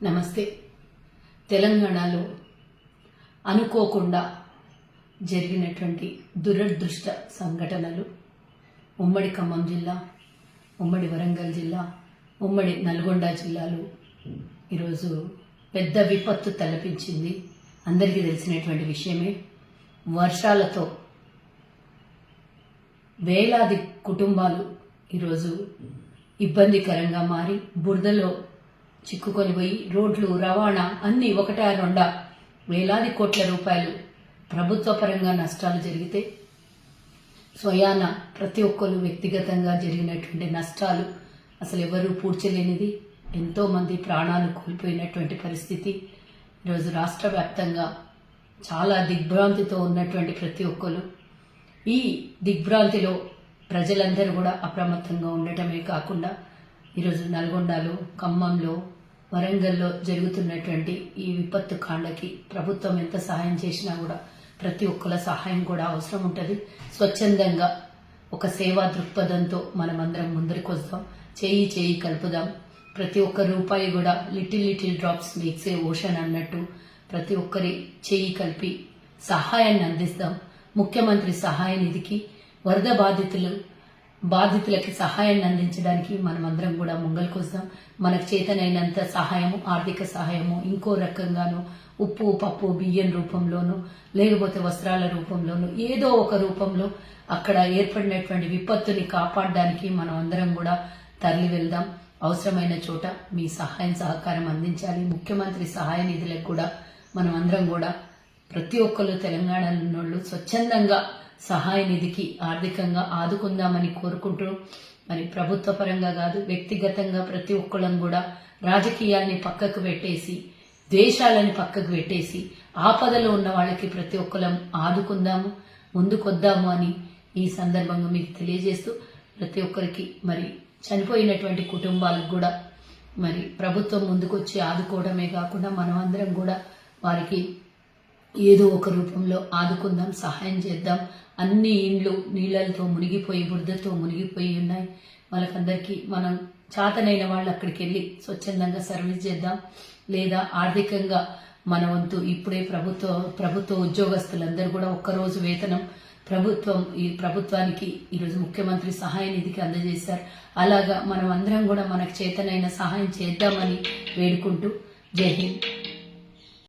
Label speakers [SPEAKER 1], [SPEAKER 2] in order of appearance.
[SPEAKER 1] నమస్తే. తెలంగాణలో అనుకోకుండా జరిగినటువంటి దురదృష్ట సంఘటనలు ఉమ్మడి ఖమ్మం జిల్లా, ఉమ్మడి వరంగల్ జిల్లా, ఉమ్మడి నల్గొండ జిల్లాలో ఈరోజు పెద్ద విపత్తు తలపించింది. అందరికీ తెలిసినటువంటి విషయమే. వర్షాలతో వేలాది కుటుంబాలు ఈరోజు ఇబ్బందికరంగా మారి బురదలో చిక్కుకొని పోయి రోడ్లు, రవాణా అన్నీ ఒకటా రెండా వేలాది కోట్ల రూపాయలు ప్రభుత్వ పరంగా నష్టాలు జరిగితే స్వయాన ప్రతి ఒక్కరు వ్యక్తిగతంగా జరిగినటువంటి నష్టాలు అసలు ఎవరూ పూడ్చలేనిది. ఎంతో మంది ప్రాణాలు కోల్పోయినటువంటి పరిస్థితి. ఈరోజు రాష్ట్ర వ్యాప్తంగా చాలా దిగ్భ్రాంతితో ఉన్నటువంటి ప్రతి ఒక్కరు ఈ దిగ్భ్రాంతిలో ప్రజలందరూ కూడా అప్రమత్తంగా ఉండటమే కాకుండా ఈరోజు నల్గొండలో, ఖమ్మంలో, వరంగల్లో జరుగుతున్నటువంటి ఈ విపత్తు కాండకి ప్రభుత్వం ఎంత సహాయం చేసినా కూడా ప్రతి ఒక్కరి సహాయం కూడా అవసరం ఉంటుంది. స్వచ్ఛందంగా ఒక సేవా దృక్పథంతో మనమందరం ముందరికి వస్తాం. చేయి చేయి కలుపుదాం. ప్రతి ఒక్క రూపాయి కూడా little little drops makes a ocean అన్నట్టు ప్రతి ఒక్కరి చేయి కలిపి సహాయాన్ని అందిస్తాం. ముఖ్యమంత్రి సహాయ నిధికి వరద బాధితులకి సహాయాన్ని అందించడానికి మనమందరం కూడా ముంగల్కి వస్తాం. మనకు చేతనైనంత సహాయము, ఆర్థిక సహాయము, ఇంకో రకంగానూ ఉప్పు, పప్పు, బియ్యం రూపంలోనూ, లేకపోతే వస్త్రాల రూపంలోనూ, ఏదో ఒక రూపంలో అక్కడ ఏర్పడినటువంటి విపత్తుని కాపాడడానికి మనం అందరం కూడా తరలి వెళ్దాం. అవసరమైన చోట మీ సహాయం సహకారం అందించాలి. ముఖ్యమంత్రి సహాయ నిధులకు కూడా మనం అందరం కూడా ప్రతి ఒక్కరు తెలంగాణలో ఉన్నోళ్ళు స్వచ్ఛందంగా సహాయ నిధికి ఆర్థికంగా ఆదుకుందామని కోరుకుంటూ, మరి ప్రభుత్వ పరంగా కాదు, వ్యక్తిగతంగా ప్రతి ఒక్కళ్ళం కూడా రాజకీయాల్ని పక్కకు పెట్టేసి, ద్వేషాలని పక్కకు పెట్టేసి ఆపదలో ఉన్న వాళ్ళకి ప్రతి ఒక్కళ్ళం ఆదుకుందాము, ముందుకొద్దాము అని ఈ సందర్భంగా మీకు తెలియజేస్తూ, ప్రతి ఒక్కరికి మరి చనిపోయినటువంటి కుటుంబాలకు కూడా మరి ప్రభుత్వం ముందుకొచ్చి ఆదుకోవడమే కాకుండా మనమందరం కూడా వారికి ఏదో ఒక రూపంలో ఆదుకుందాం, సహాయం చేద్దాం. అన్ని ఇండ్లు నీళ్లతో మునిగిపోయి, బురదతో మునిగిపోయి ఉన్నాయి. వాళ్ళకందరికీ మనం చేతనైన వాళ్ళు అక్కడికి వెళ్ళి స్వచ్ఛందంగా సర్వీస్ చేద్దాం. లేదా ఆర్థికంగా మన వంతు ఇప్పుడే ప్రభుత్వ ఉద్యోగస్తులందరూ కూడా ఒక్కరోజు వేతనం ఈ ప్రభుత్వానికి ఈరోజు ముఖ్యమంత్రి సహాయ నిధికి అందజేశారు. అలాగా మనం అందరం కూడా మనకు చేతనైన సహాయం చేద్దామని వేడుకుంటూ జై హింద్.